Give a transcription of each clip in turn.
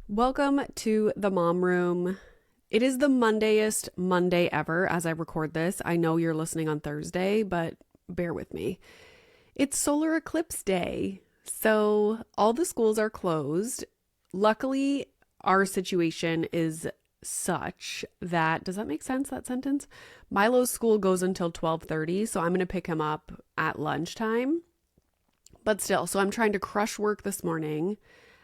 Welcome to the Mom Room. It is the Mondayest Monday ever as I record this. I know you're listening on Thursday, but bear with me. It's solar eclipse day, so all the schools are closed. Luckily, our situation is such that, does that make sense, that sentence? Milo's school goes until 12:30, so I'm going to pick him up at lunchtime. But still, so I'm trying to crush work this morning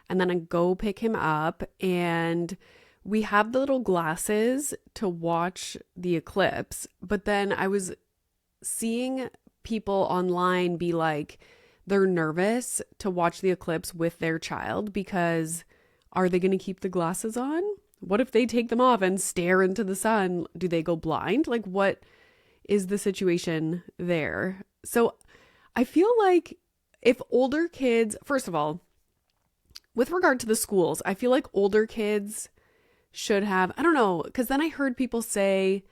and then I go pick him up, and we have the little glasses to watch the eclipse. But then I was seeing people online be like, they're nervous to watch the eclipse with their child because are they going to keep the glasses on? What if they take them off and stare into the sun? Do they go blind? Like, what is the situation there? So I feel like if older kids, first of all, with regard to the schools, I feel like older kids should have, I don't know, because then I heard people say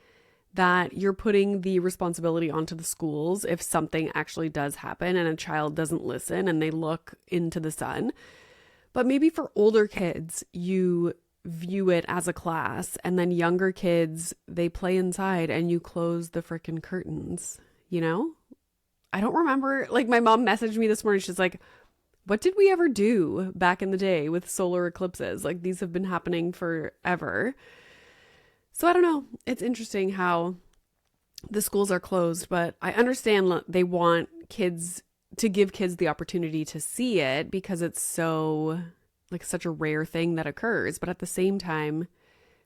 that you're putting the responsibility onto the schools if something actually does happen and a child doesn't listen and they look into the sun. But maybe for older kids, you view it as a class, and then younger kids, they play inside and you close the frickin' curtains, you know? I don't remember, like my mom messaged me this morning, she's like, what did we ever do back in the day with solar eclipses? Like, these have been happening forever. So I don't know. It's interesting how the schools are closed, but I understand they want kids to give kids the opportunity to see it because it's so, like, such a rare thing that occurs. But at the same time,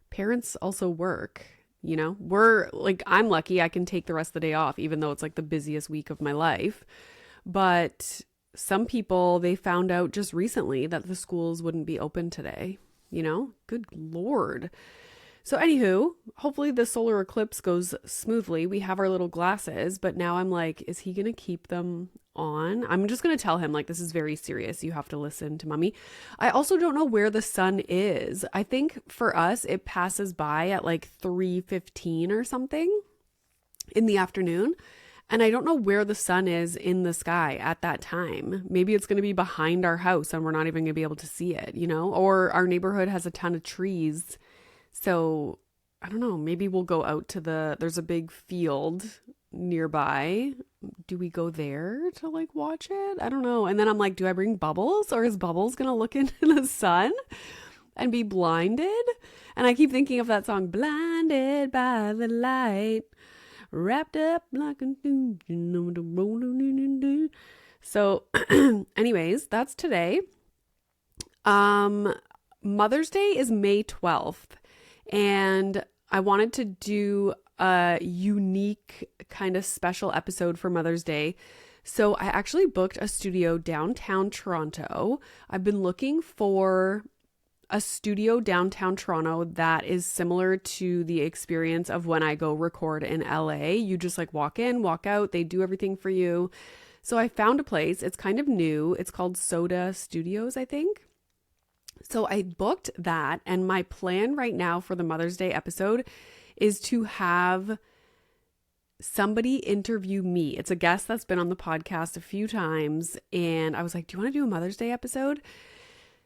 parents also work, you know? We're like, I'm lucky I can take the rest of the day off, even though it's like the busiest week of my life. But some people, they found out just recently that the schools wouldn't be open today, you know? Good Lord. So anywho, hopefully the solar eclipse goes smoothly. We have our little glasses, but now I'm like, is he going to keep them on? I'm just going to tell him, like, this is very serious. You have to listen to mommy. I also don't know where the sun is. I think for us, it passes by at like 3:15 or something in the afternoon. And I don't know where the sun is in the sky at that time. Maybe it's going to be behind our house and we're not even going to be able to see it, you know? Or our neighborhood has a ton of trees. So I don't know, maybe we'll go out to there's a big field nearby. Do we go there to like watch it? I don't know. And then I'm like, do I bring Bubbles, or is Bubbles going to look into the sun and be blinded? And I keep thinking of that song, Blinded by the Light. Wrapped up like a... So anyways, that's today. Mother's Day is May 12th, and I wanted to do a unique kind of special episode for Mother's Day. So I actually booked a studio downtown Toronto. I've been looking for a studio downtown Toronto that is similar to the experience of when I go record in LA. You just like walk in, walk out, they do everything for you. So I found a place. It's kind of new. It's called Soda Studios, I think. So I booked that, and my plan right now for the Mother's Day episode is to have somebody interview me. It's a guest that's been on the podcast a few times, and I was like, do you want to do a Mother's Day episode?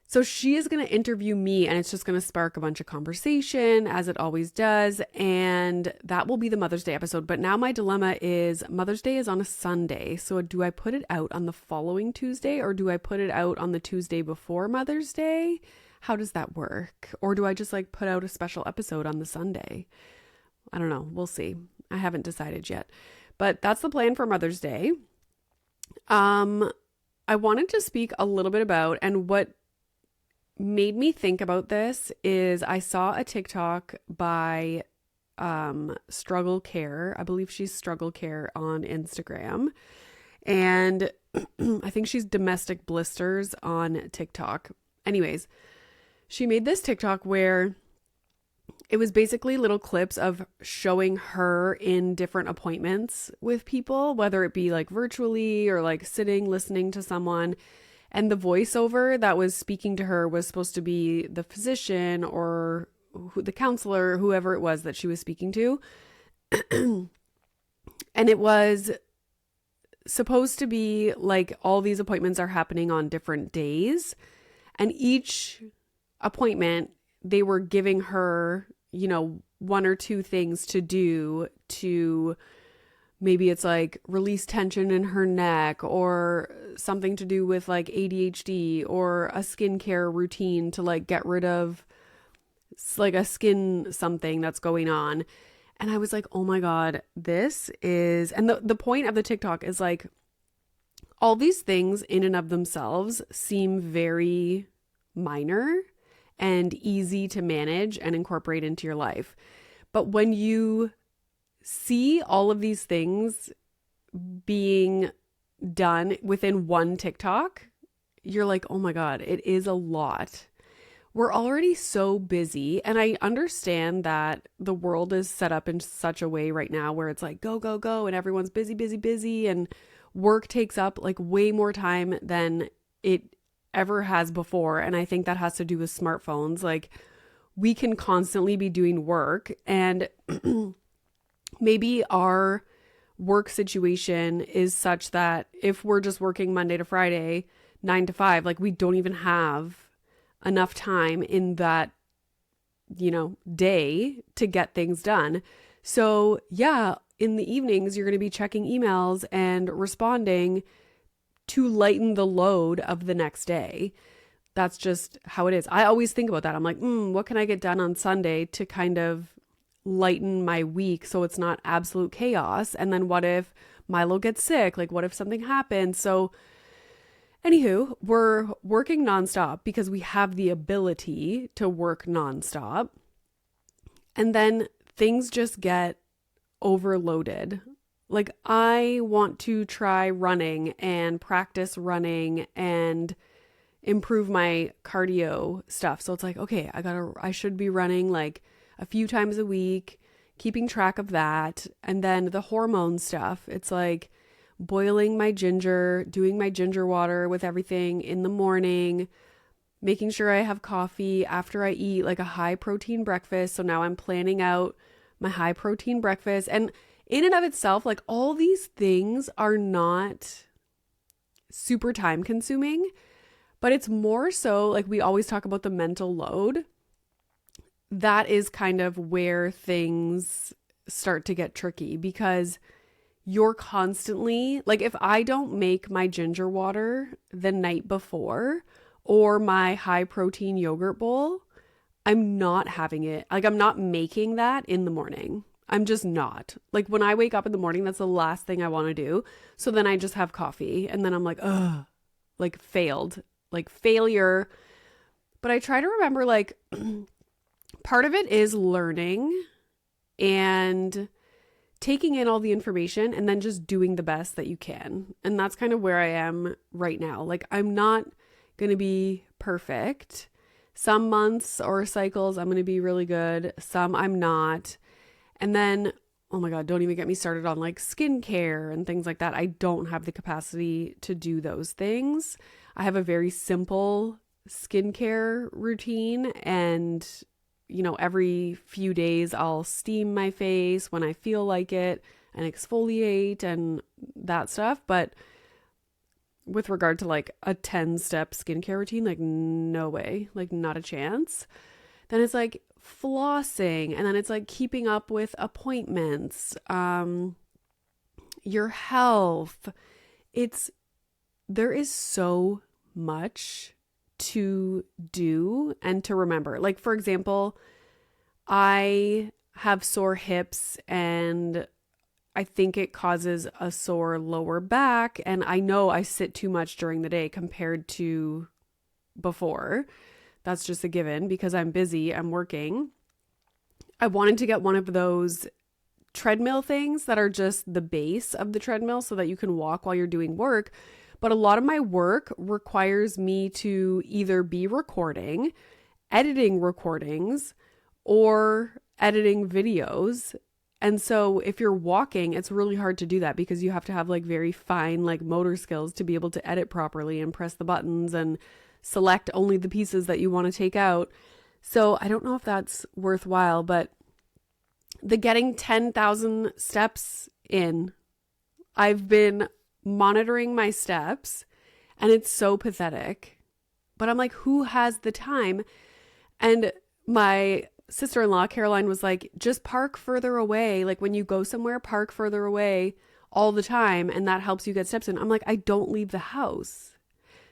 So she is going to interview me, and it's just going to spark a bunch of conversation, as it always does. And that will be the Mother's Day episode. But now my dilemma is Mother's Day is on a Sunday. So do I put it out on the following Tuesday, or do I put it out on the Tuesday before Mother's Day? How does that work? Or do I just like put out a special episode on the Sunday? I don't know. We'll see. I haven't decided yet. But that's the plan for Mother's Day. I wanted to speak a little bit about, and what made me think about this is I saw a TikTok by Struggle Care. I believe she's Struggle Care on Instagram. And I think she's Domestic Blisters on TikTok. Anyways, she made this TikTok where it was basically little clips of showing her in different appointments with people, whether it be like virtually or like sitting, listening to someone. And the voiceover that was speaking to her was supposed to be the physician or the counselor, whoever it was that she was speaking to. And it was supposed to be like all these appointments are happening on different days. And each appointment, they were giving her, one or two things to do to maybe it's like release tension in her neck or something to do with like ADHD or a skincare routine to like get rid of like a skin something that's going on. And I was like, oh my God, this is, and the point of the TikTok is like, all these things in and of themselves seem very minor and easy to manage and incorporate into your life. But when you see all of these things being done within one TikTok, you're like, oh my God, it is a lot. We're already so busy. And I understand that the world is set up in such a way right now where it's like, go, go, go. And everyone's busy, busy, busy. And work takes up like way more time than it ever has before. And I think that has to do with smartphones. Like we can constantly be doing work, and maybe our work situation is such that if we're just working Monday to Friday, 9 to 5, like we don't even have enough time in that, day to get things done. So yeah, in the evenings, you're going to be checking emails and responding to lighten the load of the next day. That's just how it is. I always think about that. I'm like, what can I get done on Sunday to kind of lighten my week so it's not absolute chaos? And then what if Milo gets sick? Like, what if something happens? So anywho, we're working nonstop because we have the ability to work nonstop. And then things just get overloaded. Like I want to try running and practice running and improve my cardio stuff. So it's like, okay, I should be running like a few times a week, keeping track of that. And then the hormone stuff, it's like boiling my ginger, doing my ginger water with everything in the morning, making sure I have coffee after I eat like a high protein breakfast. So now I'm planning out my high protein breakfast. And in and of itself, like all these things are not super time consuming, but it's more so like we always talk about the mental load. That is kind of where things start to get tricky because you're constantly like, if I don't make my ginger water the night before or my high protein yogurt bowl, I'm not having it. Like I'm not making that in the morning. I'm just not. Like when I wake up in the morning, that's the last thing I want to do. So then I just have coffee and then I'm like, ugh, like failed, like failure. But I try to remember like part of it is learning and taking in all the information and then just doing the best that you can. And that's kind of where I am right now. Like I'm not going to be perfect. Some months or cycles, I'm going to be really good. Some I'm not. And then, oh my God, don't even get me started on like skincare and things like that. I don't have the capacity to do those things. I have a very simple skincare routine and, every few days I'll steam my face when I feel like it and exfoliate and that stuff. But with regard to like a 10-step skincare routine, like no way, like not a chance. Then it's like flossing, and then it's like keeping up with appointments, your health. There is so much to do and to remember. Like for example, I have sore hips and I think it causes a sore lower back. And I know I sit too much during the day compared to before. That's just a given because I'm busy, I'm working. I wanted to get one of those treadmill things that are just the base of the treadmill so that you can walk while you're doing work. But a lot of my work requires me to either be recording, editing recordings, or editing videos. And so if you're walking, it's really hard to do that because you have to have like very fine like motor skills to be able to edit properly and press the buttons and select only the pieces that you want to take out. So I don't know if that's worthwhile, but the getting 10,000 steps in, I've been monitoring my steps and it's so pathetic. But I'm like, who has the time? And my sister-in-law, Caroline, was like, just park further away. Like when you go somewhere, park further away all the time. And that helps you get steps in. I'm like, I don't leave the house.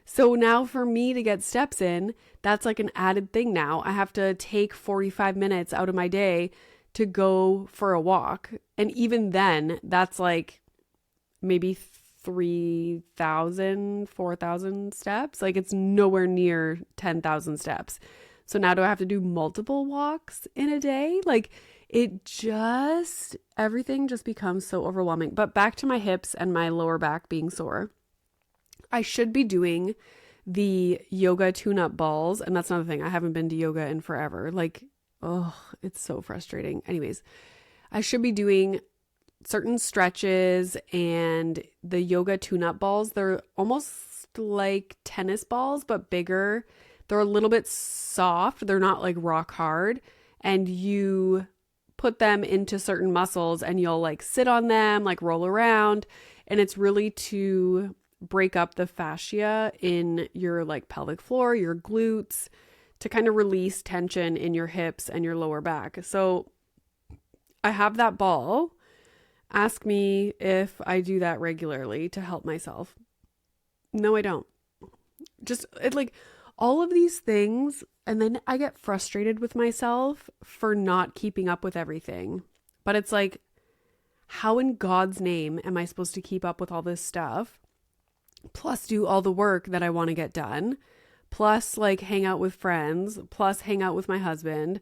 So now for me to get steps in, that's like an added thing now. I have to take 45 minutes out of my day to go for a walk. And even then, that's like maybe 3,000, 4,000 steps. Like it's nowhere near 10,000 steps. So now do I have to do multiple walks in a day? Like everything just becomes so overwhelming. But back to my hips and my lower back being sore. I should be doing the yoga tune-up balls. And that's another thing. I haven't been to yoga in forever. Like, oh, it's so frustrating. Anyways, I should be doing certain stretches and the yoga tune-up balls. They're almost like tennis balls, but bigger. They're a little bit soft. They're not like rock hard. And you put them into certain muscles and you'll like sit on them, like roll around. And it's really to break up the fascia in your like pelvic floor, your glutes, to kind of release tension in your hips and your lower back. So I have that ball. Ask me if I do that regularly to help myself. No, I don't. Just like all of these things. And then I get frustrated with myself for not keeping up with everything. But it's like, how in God's name am I supposed to keep up with all this stuff? Plus do all the work that I want to get done, plus like hang out with friends, plus hang out with my husband.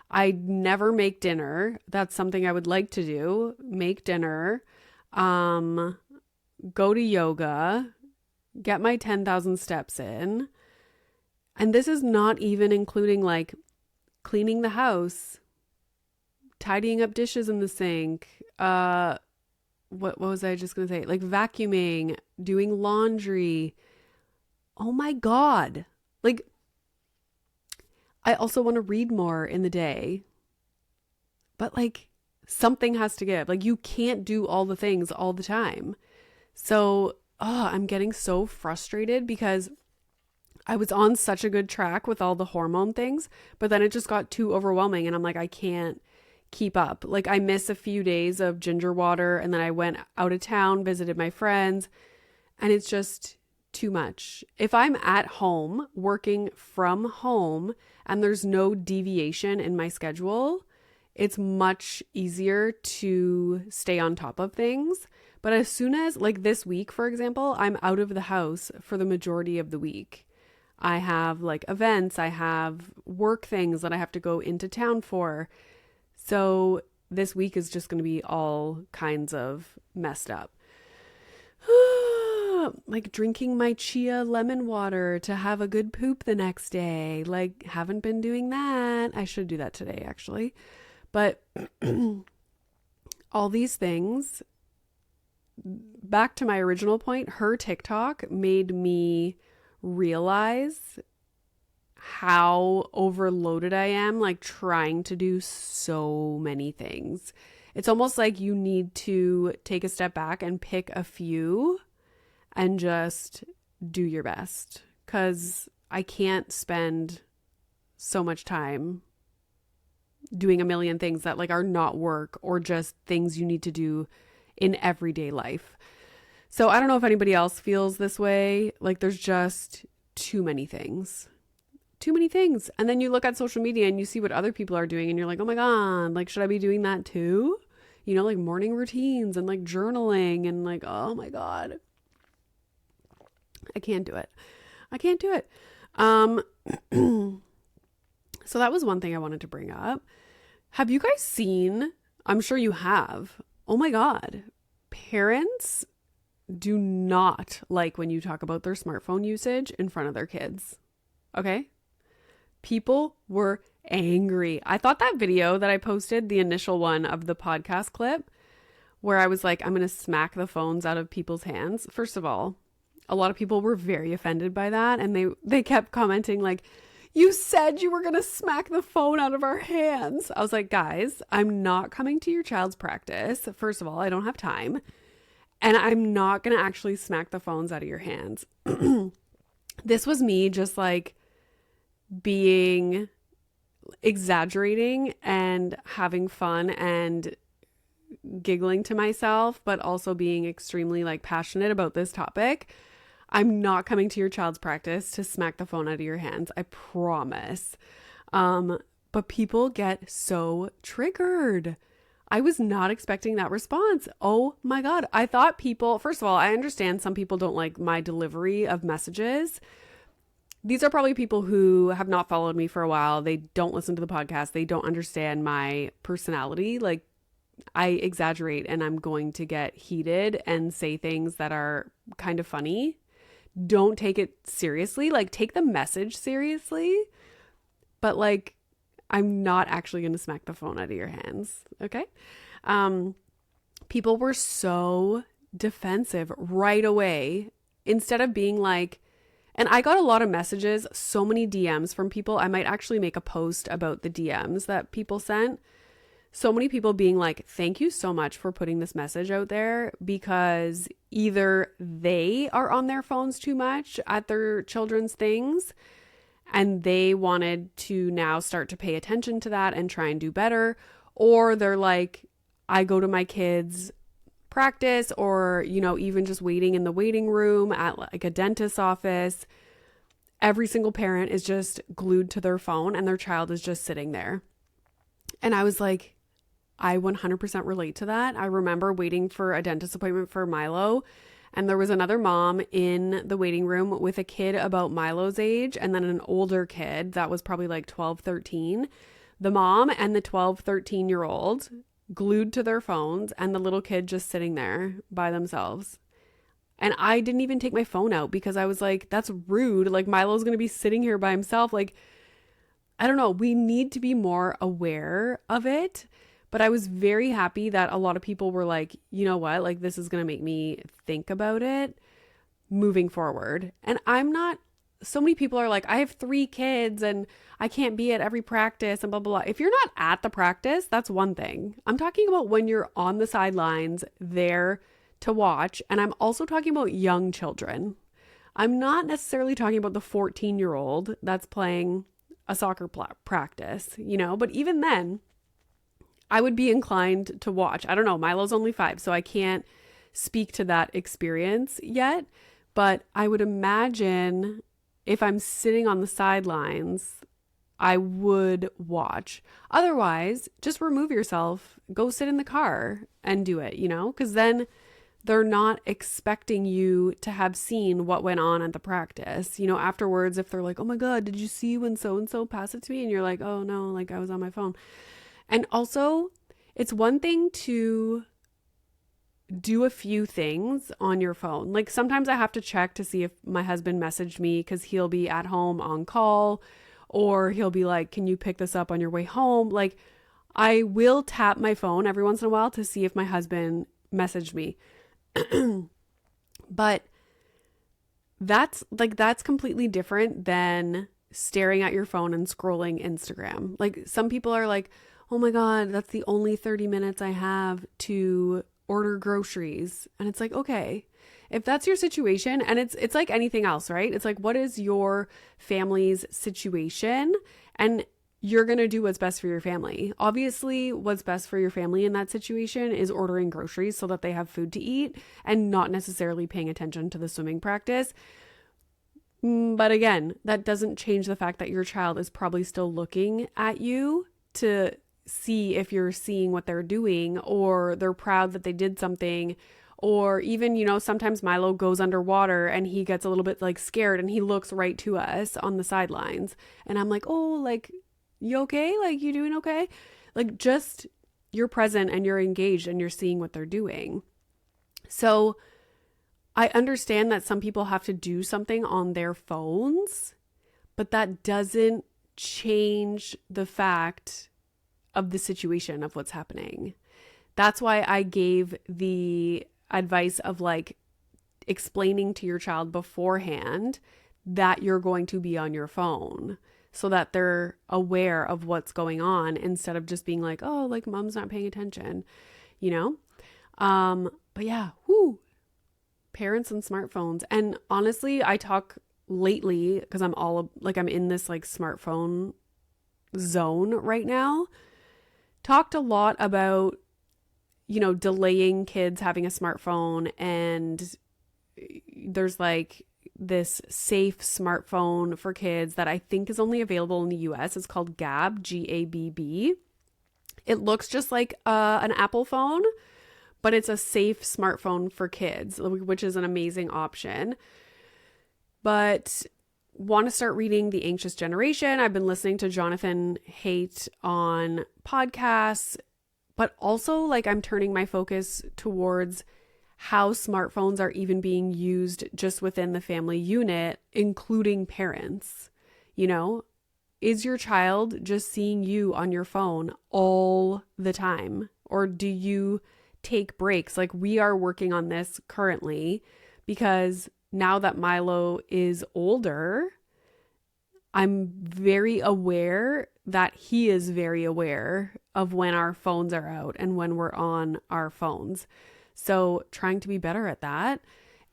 I never make dinner. That's something I would like to do. Make dinner, go to yoga, get my 10,000 steps in. And this is not even including like cleaning the house, tidying up dishes in the sink, what was I just going to say? Like vacuuming, doing laundry. Oh my God. Like, I also want to read more in the day, but like something has to give. Like you can't do all the things all the time. So, I'm getting so frustrated because I was on such a good track with all the hormone things, but then it just got too overwhelming and I'm like, I can't keep up. Like I miss a few days of ginger water and then I went out of town, visited my friends, and it's just too much. If I'm at home working from home and there's no deviation in my schedule, it's much easier to stay on top of things. But as soon as like this week, for example, I'm out of the house for the majority of the week. I have like events, I have work things that I have to go into town for. So this week is just going to be all kinds of messed up. Like drinking my chia lemon water to have a good poop the next day. Like haven't been doing that. I should do that today actually. But all these things, back to my original point, her TikTok made me realize how overloaded I am, like trying to do so many things. It's almost like you need to take a step back and pick a few and just do your best, because I can't spend so much time doing a million things that like are not work or just things you need to do in everyday life. So I don't know if anybody else feels this way. Like there's just too many things. And then you look at social media and you see what other people are doing and you're like, oh my God, like, should I be doing that too? You know, like morning routines and like journaling and like, oh my God, I can't do it. So that was one thing I wanted to bring up. Have you guys seen, I'm sure you have, oh my God, parents do not like when you talk about their smartphone usage in front of their kids. Okay? People were angry. I thought that video that I posted, the initial one of the podcast clip, where I was like, I'm going to smack the phones out of people's hands. First of all, a lot of people were very offended by that. And they kept commenting like, you said you were going to smack the phone out of our hands. I was like, guys, I'm not coming to your child's practice. First of all, I don't have time. And I'm not going to actually smack the phones out of your hands. This was me just like being exaggerating and having fun and giggling to myself, but also being extremely like passionate about this topic. I'm not coming to your child's practice to smack the phone out of your hands. I promise. But people get so triggered. I was not expecting that response. Oh my God. I thought people, first of all, I understand some people don't like my delivery of messages. These are probably people who have not followed me for a while. They don't listen to the podcast. They don't understand my personality. Like, I exaggerate and I'm going to get heated and say things that are kind of funny. Don't take it seriously. Like, take the message seriously. But like, I'm not actually going to smack the phone out of your hands. Okay. People were so defensive right away instead of being like, and I got a lot of messages, so many DMs from people. I might actually make a post about the DMs that people sent. So many people being like, thank you so much for putting this message out there, because either they are on their phones too much at their children's things and they wanted to now start to pay attention to that and try and do better. Or they're like, I go to my kids' practice, or, you know, even just waiting in the waiting room at like a dentist's office. Every single parent is just glued to their phone and their child is just sitting there. And I was like, I 100% relate to that. I remember waiting for a dentist appointment for Milo, and there was another mom in the waiting room with a kid about Milo's age and then an older kid that was probably like 12, 13. The mom and the 12, 13-year-old glued to their phones and the little kid just sitting there by themselves. And I didn't even take my phone out because I was like, that's rude. Like, Milo's going to be sitting here by himself. Like, I don't know. We need to be more aware of it. But I was very happy that a lot of people were like, you know what, like, this is going to make me think about it moving forward. And I'm not, so many people are like, I have 3 kids and I can't be at every practice and blah, blah, blah. If you're not at the practice, that's one thing. I'm talking about when you're on the sidelines there to watch. And I'm also talking about young children. I'm not necessarily talking about the 14-year-old that's playing a soccer practice, you know, but even then, I would be inclined to watch. I don't know. Milo's only 5, so I can't speak to that experience yet. But I would imagine if I'm sitting on the sidelines, I would watch. Otherwise, just remove yourself, go sit in the car and do it, you know, because then they're not expecting you to have seen what went on at the practice. You know, afterwards, if they're like, oh my God, did you see when so-and-so passed it to me? And you're like, oh no, like I was on my phone. And also, it's one thing to do a few things on your phone. Like, sometimes I have to check to see if my husband messaged me because he'll be at home on call, or he'll be like, can you pick this up on your way home? Like, I will tap my phone every once in a while to see if my husband messaged me. But that's completely different than staring at your phone and scrolling Instagram. Like, some people are like, oh my God, that's the only 30 minutes I have to order groceries. And it's like, okay, if that's your situation, and it's like anything else, right? It's like, what is your family's situation? And you're going to do what's best for your family. Obviously, what's best for your family in that situation is ordering groceries so that they have food to eat and not necessarily paying attention to the swimming practice. But again, that doesn't change the fact that your child is probably still looking at you to see if you're seeing what they're doing, or they're proud that they did something. Or even, you know, sometimes Milo goes underwater and he gets a little bit like scared and he looks right to us on the sidelines. And I'm like, oh, like, you okay? Like, you doing okay? Like, just you're present and you're engaged and you're seeing what they're doing. So I understand that some people have to do something on their phones, but that doesn't change the fact of the situation of what's happening. That's why I gave the advice of like explaining to your child beforehand that you're going to be on your phone so that they're aware of what's going on, instead of just being like, oh, like mom's not paying attention, you know? But yeah, parents and smartphones. And honestly, I talk lately because I'm in this like smartphone zone right now, talked a lot about, delaying kids having a smartphone, and there's like this safe smartphone for kids that I think is only available in the US. It's called Gabb, Gabb. It looks just like an Apple phone, but it's a safe smartphone for kids, which is an amazing option. But want to start reading The Anxious Generation. I've been listening to Jonathan Haidt on podcasts, but also like I'm turning my focus towards how smartphones are even being used just within the family unit, including parents. Is your child just seeing you on your phone all the time? Or do you take breaks? Like, we are working on this currently because now that Milo is older, I'm very aware that he is very aware of when our phones are out and when we're on our phones. So trying to be better at that.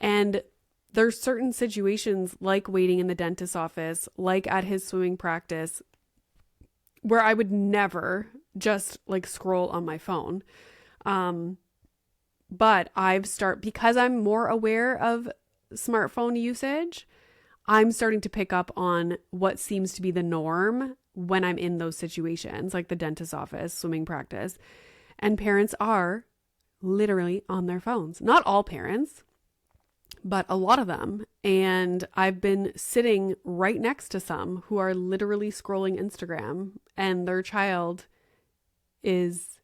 And there's certain situations like waiting in the dentist's office, like at his swimming practice, where I would never just like scroll on my phone. But because I'm more aware of smartphone usage, I'm starting to pick up on what seems to be the norm when I'm in those situations, like the dentist's office, swimming practice. And parents are literally on their phones. Not all parents, but a lot of them. And I've been sitting right next to some who are literally scrolling Instagram, and their child is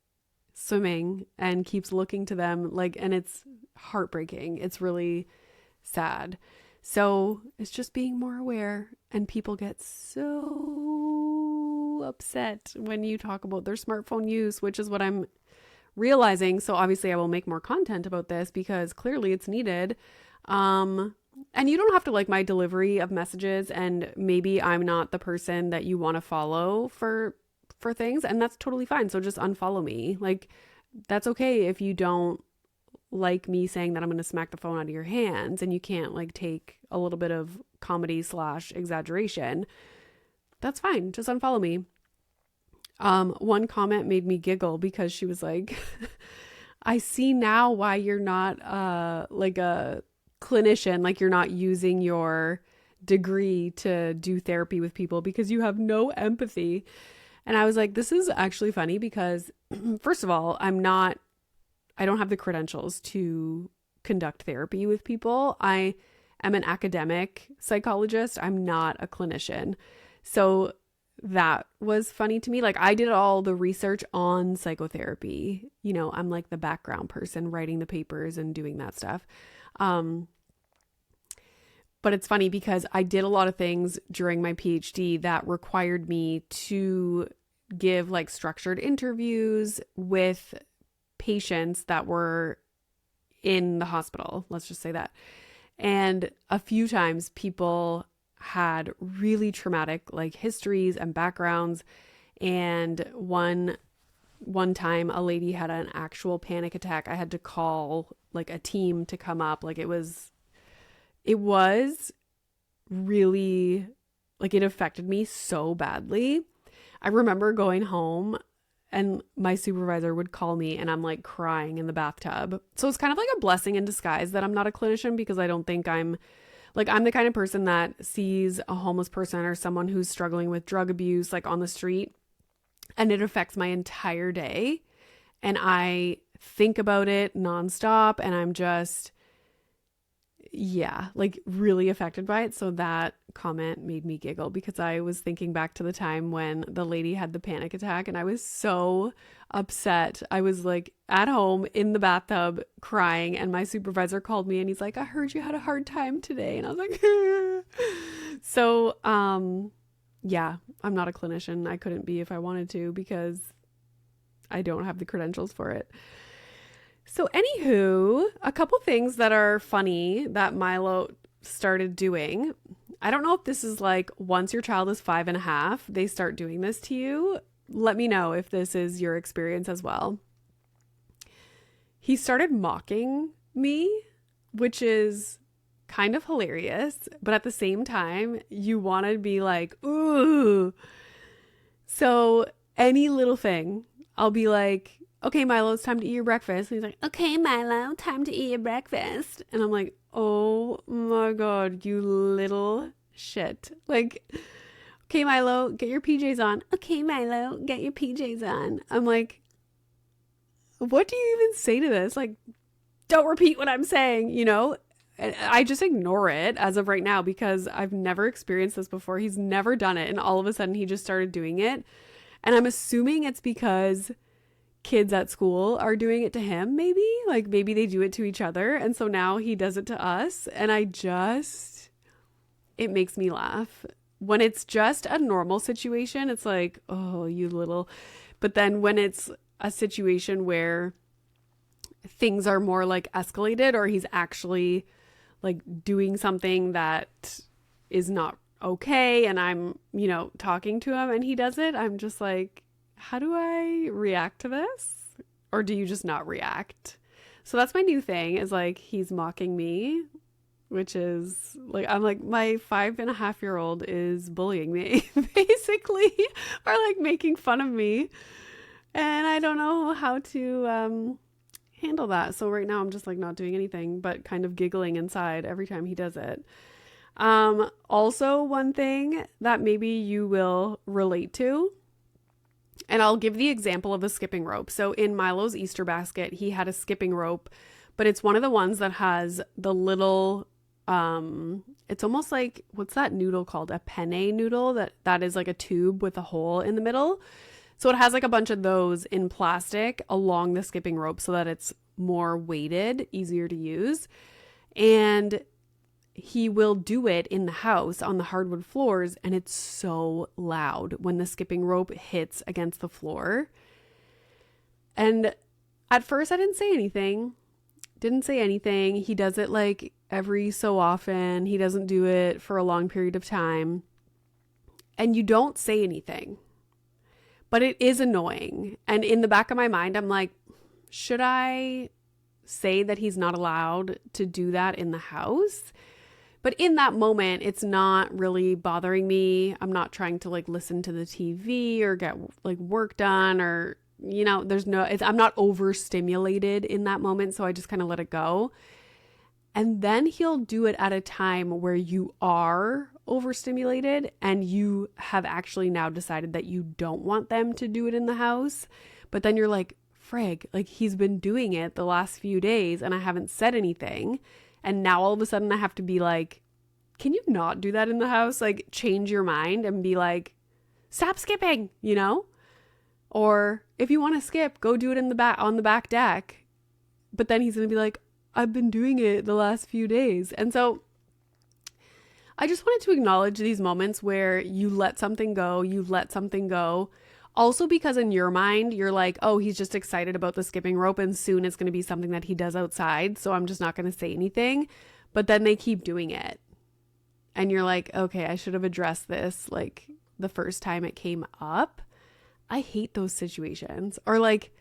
swimming and keeps looking to them, and it's heartbreaking. It's really sad. So it's just being more aware, and people get so upset when you talk about their smartphone use, which is what I'm realizing. So obviously I will make more content about this because clearly it's needed. And you don't have to like my delivery of messages, and maybe I'm not the person that you want to follow for things, and that's totally fine. So just unfollow me. Like, that's okay if you don't like me saying that I'm going to smack the phone out of your hands and you can't like take a little bit of comedy / exaggeration. That's fine. Just unfollow me. One comment made me giggle because she was like, I see now why you're not like a clinician, like you're not using your degree to do therapy with people because you have no empathy. And I was like, this is actually funny because first of all, I don't have the credentials to conduct therapy with people. I am an academic psychologist. I'm not a clinician. So that was funny to me. Like, I did all the research on psychotherapy. I'm like the background person writing the papers and doing that stuff. But it's funny because I did a lot of things during my PhD that required me to give like structured interviews with patients that were in the hospital. Let's just say that. And a few times people had really traumatic like histories and backgrounds. And one time a lady had an actual panic attack. I had to call like a team to come up. Like, it was really, like, it affected me so badly. I remember going home and my supervisor would call me and I'm like crying in the bathtub. So it's kind of like a blessing in disguise that I'm not a clinician, because I don't think I'm the kind of person that sees a homeless person or someone who's struggling with drug abuse like on the street, and it affects my entire day. And I think about it nonstop, and I'm just, like really affected by it. So that comment made me giggle because I was thinking back to the time when the lady had the panic attack and I was so upset. I was like at home in the bathtub crying, and my supervisor called me and he's like, I heard you had a hard time today. And I was like, so, I'm not a clinician. I couldn't be if I wanted to because I don't have the credentials for it. So anywho, a couple things that are funny that Milo started doing. I don't know if this is like once your child is 5.5, they start doing this to you. Let me know if this is your experience as well. He started mocking me, which is kind of hilarious, but at the same time, you want to be like, ooh. So any little thing, I'll be like, okay, Milo, it's time to eat your breakfast. And he's like, okay, Milo, time to eat your breakfast. And I'm like, oh my God, you little shit. Like, okay, Milo, get your PJs on. Okay, Milo, get your PJs on. I'm like, what do you even say to this? Like, don't repeat what I'm saying, you know? And I just ignore it as of right now because I've never experienced this before. He's never done it. And all of a sudden he just started doing it. And I'm assuming it's because kids at school are doing it to him, maybe. Like maybe they do it to each other. And so now he does it to us. And it makes me laugh. When it's just a normal situation, it's like, oh, you little. But then when it's a situation where things are more like escalated or he's actually like doing something that is not okay and I'm, talking to him and he does it, I'm just like, how do I react to this? Or do you just not react? So that's my new thing is like, he's mocking me, which is like, I'm like, my 5.5-year-old is bullying me basically, or like making fun of me. And I don't know how to, handle that. So right now I'm just like not doing anything but kind of giggling inside every time he does it. Also one thing that maybe you will relate to, and I'll give the example of a skipping rope. So in Milo's Easter basket, he had a skipping rope, but it's one of the ones that has the little, it's almost like, what's that noodle called? A penne noodle that is like a tube with a hole in the middle. So it has like a bunch of those in plastic along the skipping rope so that it's more weighted, easier to use. And he will do it in the house on the hardwood floors. And it's so loud when the skipping rope hits against the floor. And at first I didn't say anything. He does it like every so often. He doesn't do it for a long period of time. And you don't say anything. But it is annoying. And in the back of my mind, I'm like, should I say that he's not allowed to do that in the house? But in that moment, it's not really bothering me. I'm not trying to like listen to the TV or get like work done or, I'm not overstimulated in that moment. So I just kind of let it go. And then he'll do it at a time where you are overstimulated and you have actually now decided that you don't want them to do it in the house. But then you're like, frig, like he's been doing it the last few days and I haven't said anything. And now all of a sudden I have to be like, can you not do that in the house? Like change your mind and be like, stop skipping, Or if you want to skip, go do it in the back on the back deck. But then he's going to be like, I've been doing it the last few days. And so I just wanted to acknowledge these moments where you let something go. Also because in your mind, you're like, oh, he's just excited about the skipping rope and soon it's going to be something that he does outside. So I'm just not going to say anything. But then they keep doing it. And you're like, okay, I should have addressed this like the first time it came up. I hate those situations. Or like,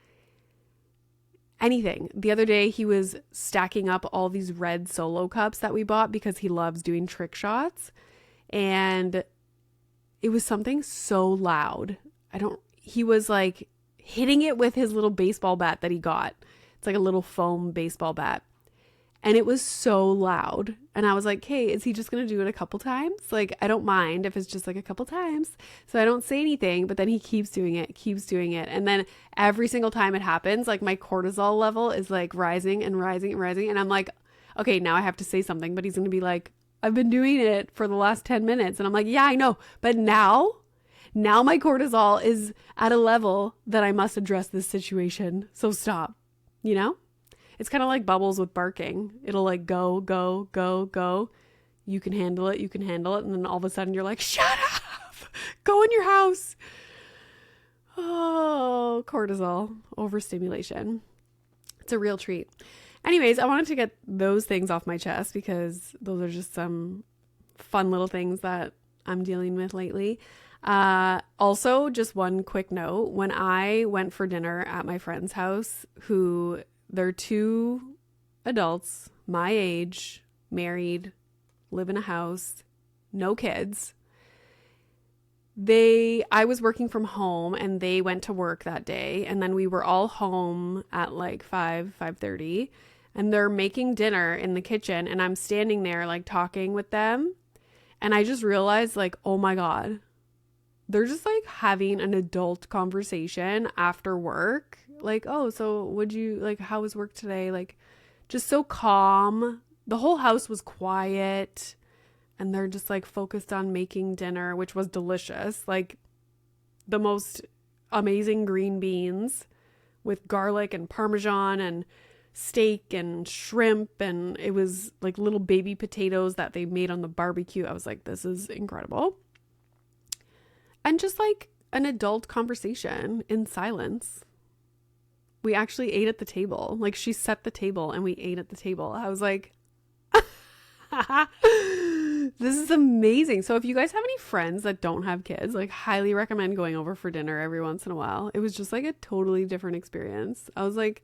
anything. The other day, he was stacking up all these red Solo cups that we bought because he loves doing trick shots. And it was something so loud. He was like hitting it with his little baseball bat that he got. It's like a little foam baseball bat. And it was so loud. And I was like, hey, is he just going to do it a couple times? Like, I don't mind if it's just like a couple times. So I don't say anything, but then he keeps doing it. And then every single time it happens, like my cortisol level is like rising and rising and rising. And I'm like, okay, now I have to say something, but he's going to be like, I've been doing it for the last 10 minutes. And I'm like, yeah, I know. But now my cortisol is at a level that I must address this situation. So stop, It's kind of like Bubbles with barking. It'll like go, go, go, go. You can handle it. And then all of a sudden you're like, shut up. Go in your house. Oh, cortisol, overstimulation. It's a real treat. Anyways, I wanted to get those things off my chest because those are just some fun little things that I'm dealing with lately. Also, just one quick note. When I went for dinner at my friend's house, they're two adults, my age, married, live in a house, no kids. I was working from home and they went to work that day. And then we were all home at like 5:30, and they're making dinner in the kitchen. And I'm standing there like talking with them. And I just realized like, oh my God, they're just like having an adult conversation after work. Like, oh, so how was work today? Like, just so calm. The whole house was quiet. And they're just like focused on making dinner, which was delicious. Like the most amazing green beans with garlic and Parmesan and steak and shrimp. And it was like little baby potatoes that they made on the barbecue. I was like, this is incredible. And just like an adult conversation in silence. We actually ate at the table. Like she set the table and we ate at the table. I was like, this is amazing. So if you guys have any friends that don't have kids, like highly recommend going over for dinner every once in a while. It was just like a totally different experience. I was like,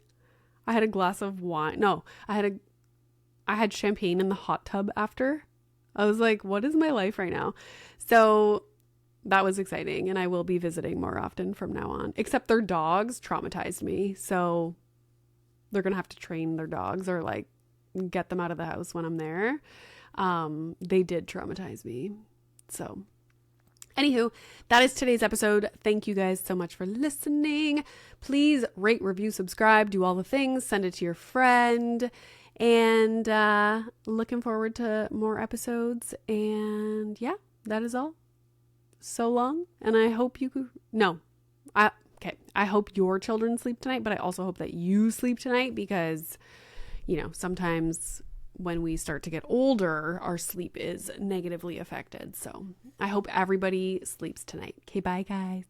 I had a glass of wine. No, I had champagne in the hot tub after. I was like, what is my life right now? So that was exciting. And I will be visiting more often from now on, except their dogs traumatized me. So they're going to have to train their dogs or like get them out of the house when I'm there. They did traumatize me. So anywho, that is today's episode. Thank you guys so much for listening. Please rate, review, subscribe, do all the things, send it to your friend, and looking forward to more episodes. And yeah, that is all. So long. And I hope I hope your children sleep tonight, but I also hope that you sleep tonight because, sometimes when we start to get older, our sleep is negatively affected. So I hope everybody sleeps tonight. Okay, bye guys.